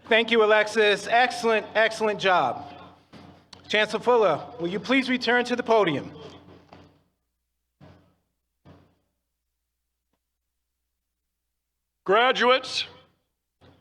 Thank you, Alexis. Excellent, excellent job. Chancellor Fuller, will you please return to the podium? Graduates,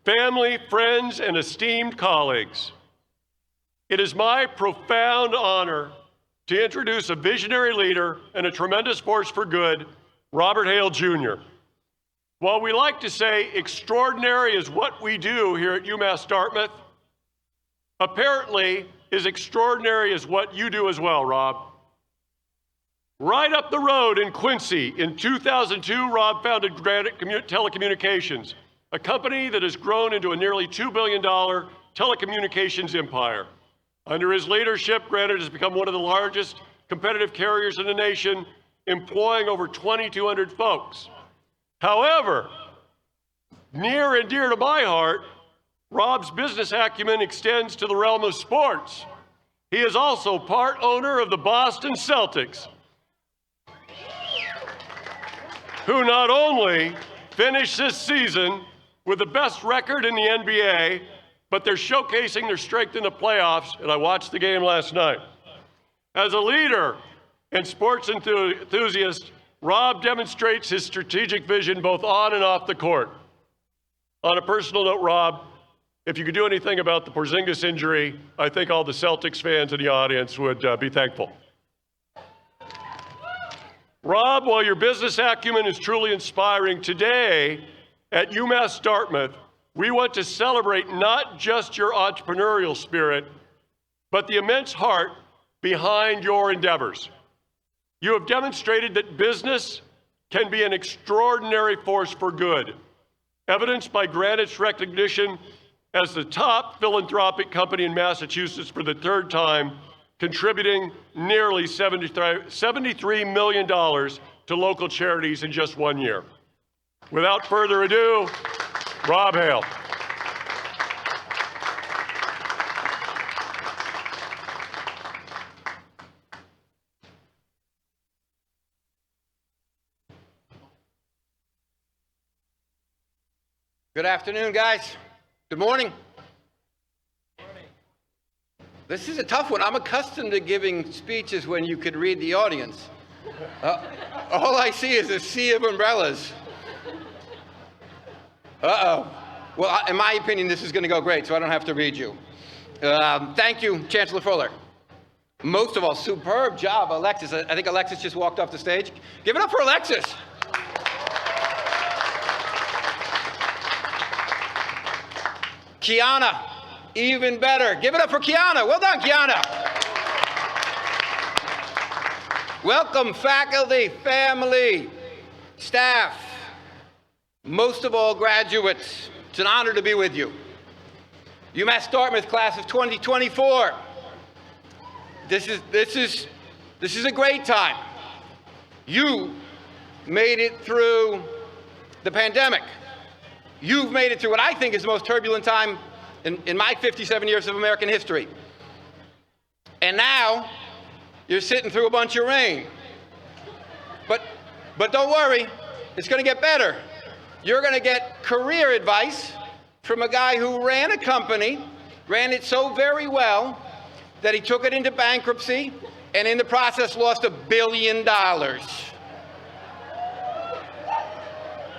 family, friends, and esteemed colleagues, it is my profound honor to introduce a visionary leader and a tremendous force for good, Robert Hale, Jr. While we like to say extraordinary is what we do here at UMass Dartmouth, apparently is extraordinary is what you do as well, Rob. Right up the road in Quincy, in 2002, Rob founded Granite Telecommunications, a company that has grown into a nearly $2 billion telecommunications empire. Under his leadership, Granite has become one of the largest competitive carriers in the nation, employing over 2,200 folks. However, near and dear to my heart, Rob's business acumen extends to the realm of sports. He is also part owner of the Boston Celtics, who not only finished this season with the best record in the NBA, but they're showcasing their strength in the playoffs, and I watched the game last night. As a leader and sports enthusiast, Rob demonstrates his strategic vision both on and off the court. On a personal note, Rob, if you could do anything about the Porzingis injury, I think all the Celtics fans in the audience would be thankful. Rob, while your business acumen is truly inspiring, today at UMass Dartmouth, we want to celebrate not just your entrepreneurial spirit, but the immense heart behind your endeavors. You have demonstrated that business can be an extraordinary force for good, evidenced by Granite's recognition as the top philanthropic company in Massachusetts for the third time, contributing nearly $73 million to local charities in just 1 year. Without further ado, Rob Hale. Good afternoon, guys. Good morning. This is a tough one. I'm accustomed to giving speeches when you could read the audience. All I see is a sea of umbrellas. Uh-oh. Well, in my opinion, this is going to go great, so I don't have to read you. Thank you, Chancellor Fuller. Most of all, superb job, Alexis. I think Alexis just walked off the stage. Give it up for Alexis. Kiana, even better. Give it up for Kiana. Well done, Kiana. Welcome, faculty, family, staff, most of all, graduates. It's an honor to be with you. UMass Dartmouth class of 2024. This is a great time. You made it through the pandemic. You've made it through what I think is the most turbulent time in my 57 years of American history. And now, you're sitting through a bunch of rain. But don't worry, it's going to get better. You're going to get career advice from a guy who ran a company, ran it so very well that he took it into bankruptcy and in the process lost $1 billion.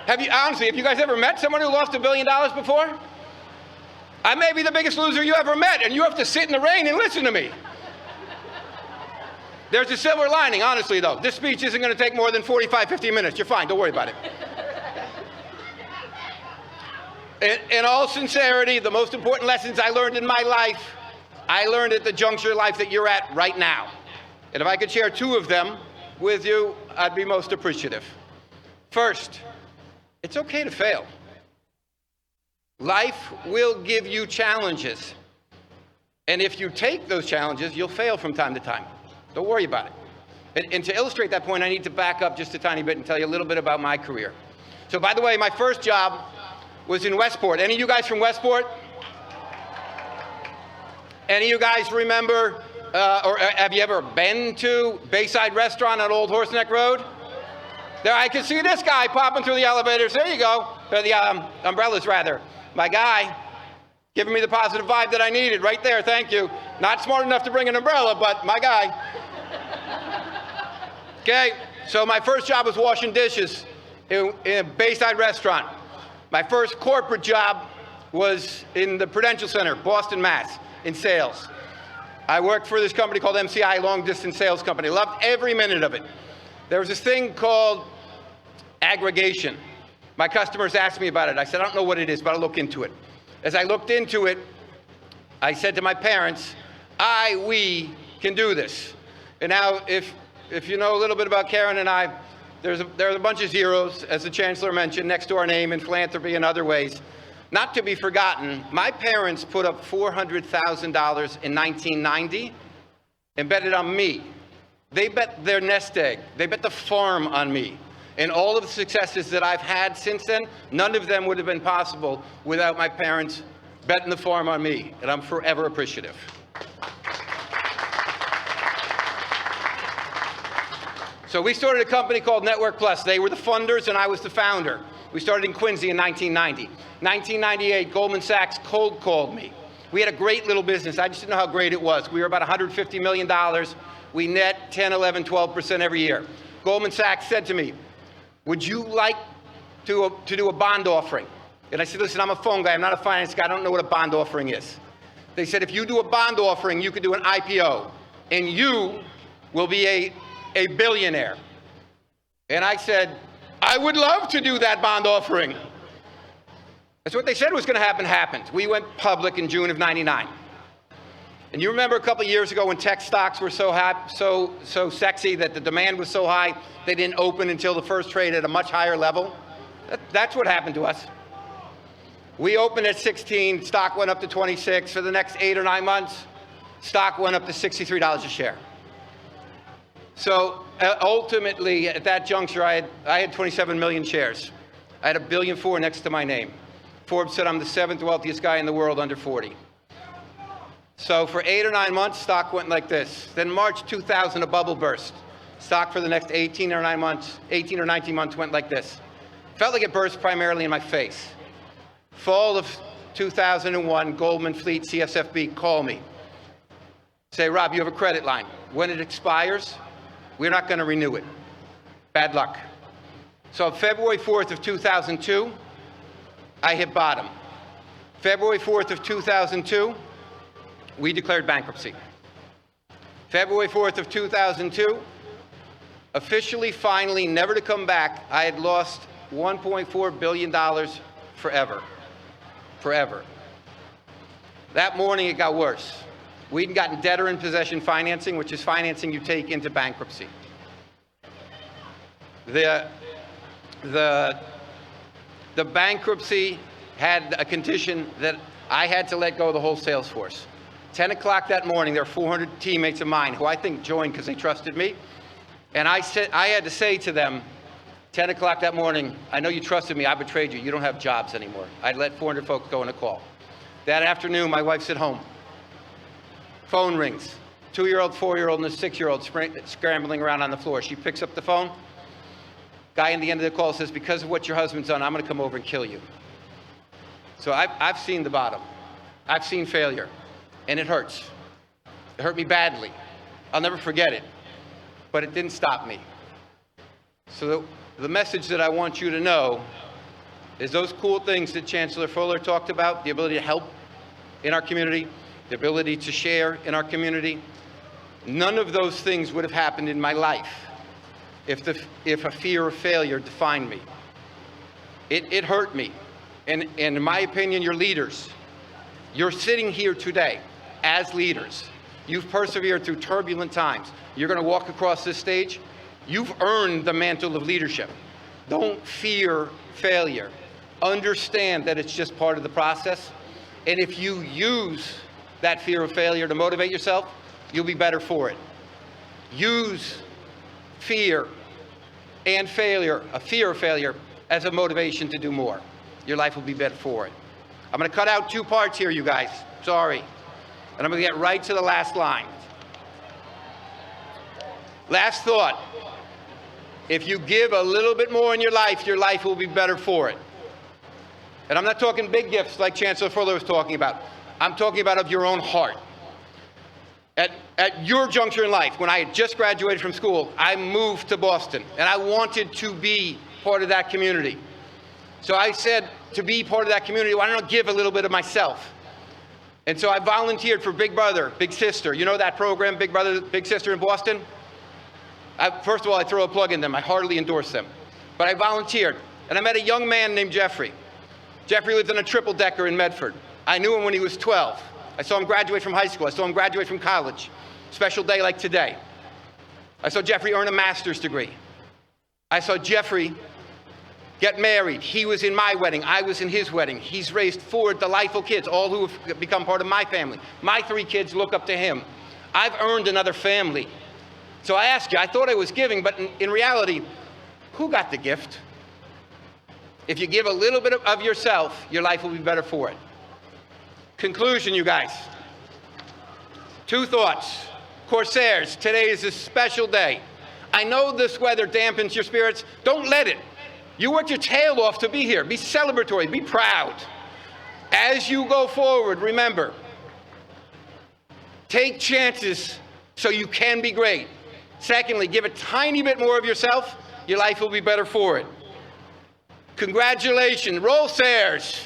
Have you guys ever met someone who lost $1 billion before? I may be the biggest loser you ever met, and you have to sit in the rain and listen to me. There's a silver lining, honestly, though. This speech isn't going to take more than 45, 50 minutes. You're fine. Don't worry about it. In all sincerity, the most important lessons I learned in my life, I learned at the juncture of life that you're at right now. And if I could share two of them with you, I'd be most appreciative. First, it's okay to fail. Life will give you challenges. And if you take those challenges, you'll fail from time to time. Don't worry about it. And to illustrate that point, I need to back up just a tiny bit and tell you a little bit about my career. So by the way, my first job was in Westport. Any of you guys from Westport? Any of you guys remember, or have you ever been to Bayside Restaurant on Old Horseneck Road? There, I can see this guy popping through the elevators. There you go. Or the umbrellas, rather. My guy, Giving me the positive vibe that I needed right there. Thank you. Not smart enough to bring an umbrella, but my guy. Okay, so my first job was washing dishes in a Bayside restaurant. My first corporate job was in the Prudential Center, Boston, Mass, in sales. I worked for this company called MCI, long distance sales company. Loved every minute of it. There was this thing called aggregation. My customers asked me about it. I said, I don't know what it is, but I'll look into it. As I looked into it, I said to my parents, we can do this. And now, if you know a little bit about Karen and I, there's a bunch of zeros, as the Chancellor mentioned, next to our name in philanthropy and other ways. Not to be forgotten, my parents put up $400,000 in 1990 and bet it on me. They bet their nest egg. They bet the farm on me. And all of the successes that I've had since then, none of them would have been possible without my parents betting the farm on me. And I'm forever appreciative. So we started a company called Network Plus. They were the funders and I was the founder. We started in Quincy in 1990. 1998, Goldman Sachs cold called me. We had a great little business. I just didn't know how great it was. We were about $150 million. We net 10, 11, 12% every year. Goldman Sachs said to me, would you like to do a bond offering? And I said, listen, I'm a phone guy. I'm not a finance guy. I don't know what a bond offering is. They said, if you do a bond offering, you could do an IPO, and you will be a billionaire. And I said, I would love to do that bond offering. That's what they said was going to happen, happened. We went public in June of '99. And you remember a couple of years ago when tech stocks were so sexy that the demand was so high, they didn't open until the first trade at a much higher level? That's what happened to us. We opened at 16, stock went up to 26. For the next 8 or 9 months, stock went up to $63 a share. So ultimately, at that juncture, I had 27 million shares. I had $1.4 billion next to my name. Forbes said I'm the 7th wealthiest guy in the world under 40. So for 8 or 9 months, stock went like this. Then March 2000, a bubble burst. Stock for the next 18 or 19 months went like this. Felt like it burst primarily in my face. Fall of 2001, Goldman Fleet CSFB call me. Say, Rob, you have a credit line. When it expires, we're not going to renew it. Bad luck. So on February 4th of 2002, I hit bottom. February 4th of 2002, we declared bankruptcy. February 4th of 2002, officially, finally, never to come back, I had lost $1.4 billion forever. Forever. That morning, it got worse. We'd gotten debtor-in-possession financing, which is financing you take into bankruptcy. The bankruptcy had a condition that I had to let go of the whole sales force. 10 o'clock that morning, there were 400 teammates of mine who I think joined because they trusted me. And I had to say to them, 10 o'clock that morning, I know you trusted me, I betrayed you, you don't have jobs anymore. I'd let 400 folks go on a call. That afternoon, my wife's at home. Phone rings. 2-year-old, 4-year-old, and a 6-year-old scrambling around on the floor. She picks up the phone. Guy in the end of the call says, because of what your husband's done, I'm going to come over and kill you. So I've seen the bottom. I've seen failure. And it hurts. It hurt me badly. I'll never forget it. But it didn't stop me. So the message that I want you to know is those cool things that Chancellor Fuller talked about, the ability to help in our community, the ability to share in our community, none of those things would have happened in my life if a fear of failure defined me. It hurt me. And in my opinion, you're leaders. You're sitting here today as leaders. You've persevered through turbulent times. You're going to walk across this stage. You've earned the mantle of leadership. Don't fear failure. Understand that it's just part of the process. And if you use that fear of failure to motivate yourself, you'll be better for it. Use fear and failure, a fear of failure, as a motivation to do more. Your life will be better for it. I'm going to cut out 2 parts here, you guys. Sorry. And I'm going to get right to the last line. Last thought. If you give a little bit more in your life will be better for it. And I'm not talking big gifts like Chancellor Fuller was talking about. I'm talking about of your own heart. At your juncture in life, when I had just graduated from school, I moved to Boston, and I wanted to be part of that community. So I said, to be part of that community, why don't I give a little bit of myself? And so I volunteered for Big Brother, Big Sister. You know that program, Big Brother, Big Sister in Boston? First of all, I throw a plug in them. I heartily endorse them. But I volunteered, and I met a young man named Jeffrey. Jeffrey lived in a triple-decker in Medford. I knew him when he was 12. I saw him graduate from high school. I saw him graduate from college. Special day like today. I saw Jeffrey earn a master's degree. I saw Jeffrey get married. He was in my wedding. I was in his wedding. He's raised 4 delightful kids, all who have become part of my family. My 3 kids look up to him. I've earned another family. So I asked you, I thought I was giving, but in reality, who got the gift? If you give a little bit of yourself, your life will be better for it. Conclusion, you guys. 2 thoughts. Corsairs, today is a special day. I know this weather dampens your spirits. Don't let it. You worked your tail off to be here. Be celebratory. Be proud. As you go forward, remember, take chances so you can be great. Secondly, give a tiny bit more of yourself. Your life will be better for it. Congratulations. Roll Sayers.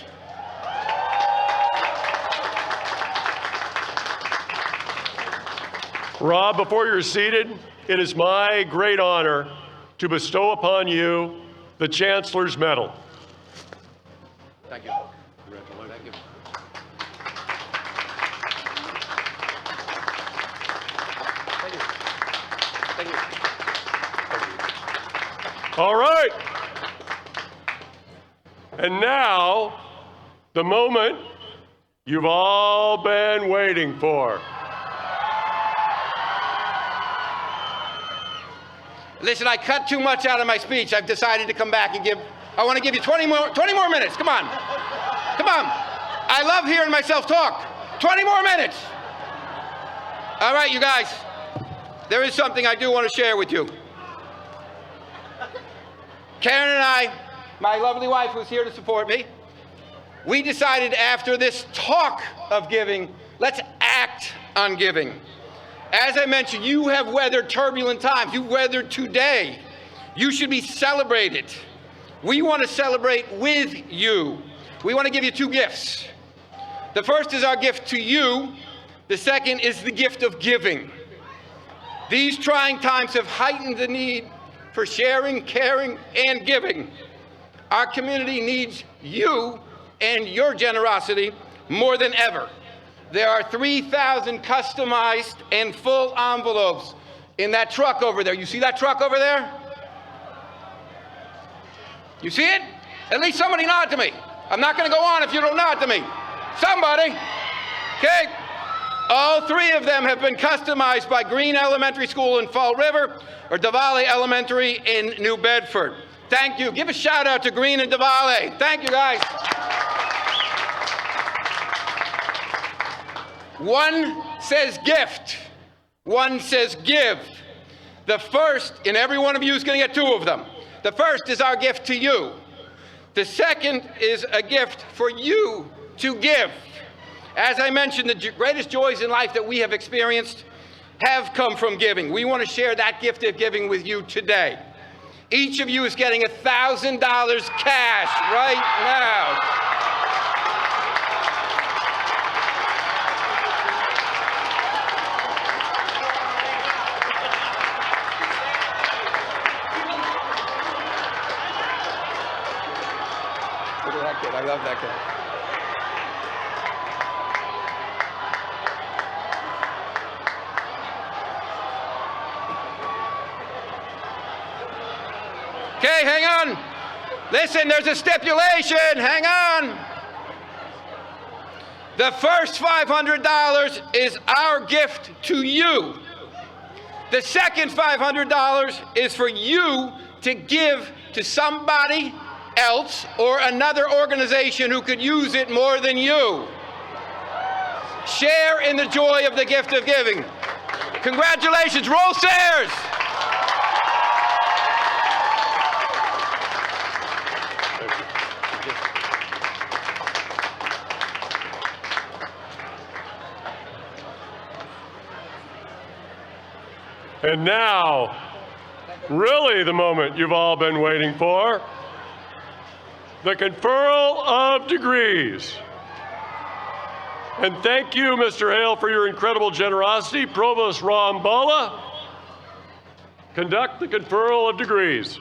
Rob, before you're seated, it is my great honor to bestow upon you the Chancellor's Medal. Thank you. Thank you. Thank you. Thank you. All right. And now, the moment you've all been waiting for. Listen, I cut too much out of my speech. I've decided to come back and I want to give you 20 more minutes. Come on. Come on. I love hearing myself talk. 20 more minutes. All right, you guys. There is something I do want to share with you. Karen and I, my lovely wife who's here to support me, we decided after this talk of giving, let's act on giving. As I mentioned, you have weathered turbulent times. You've weathered today. You should be celebrated. We want to celebrate with you. We want to give you 2 gifts. The first is our gift to you. The second is the gift of giving. These trying times have heightened the need for sharing, caring, and giving. Our community needs you and your generosity more than ever. There are 3,000 customized and full envelopes in that truck over there. You see that truck over there? You see it? At least somebody nod to me. I'm not going to go on if you don't nod to me. Somebody. Okay? All 3 of them have been customized by Green Elementary School in Fall River or Diwali Elementary in New Bedford. Thank you. Give a shout out to Green and Diwali. Thank you, guys. One says gift. One says give. The first, and every one of you is going to get 2 of them. The first is our gift to you. The second is a gift for you to give. As I mentioned, the greatest joys in life that we have experienced have come from giving. We want to share that gift of giving with you today. Each of you is getting $1,000 cash right now. Look at that kid. I love that kid. Okay, hang on. Listen, there's a stipulation. Hang on. The first $500 is our gift to you. The second $500 is for you to give to somebody else or another organization who could use it more than you. Share in the joy of the gift of giving. Congratulations, Roll Sayers. And now, really the moment you've all been waiting for, the conferral of degrees. And thank you, Mr. Hale, for your incredible generosity. Provost Rambala, conduct the conferral of degrees.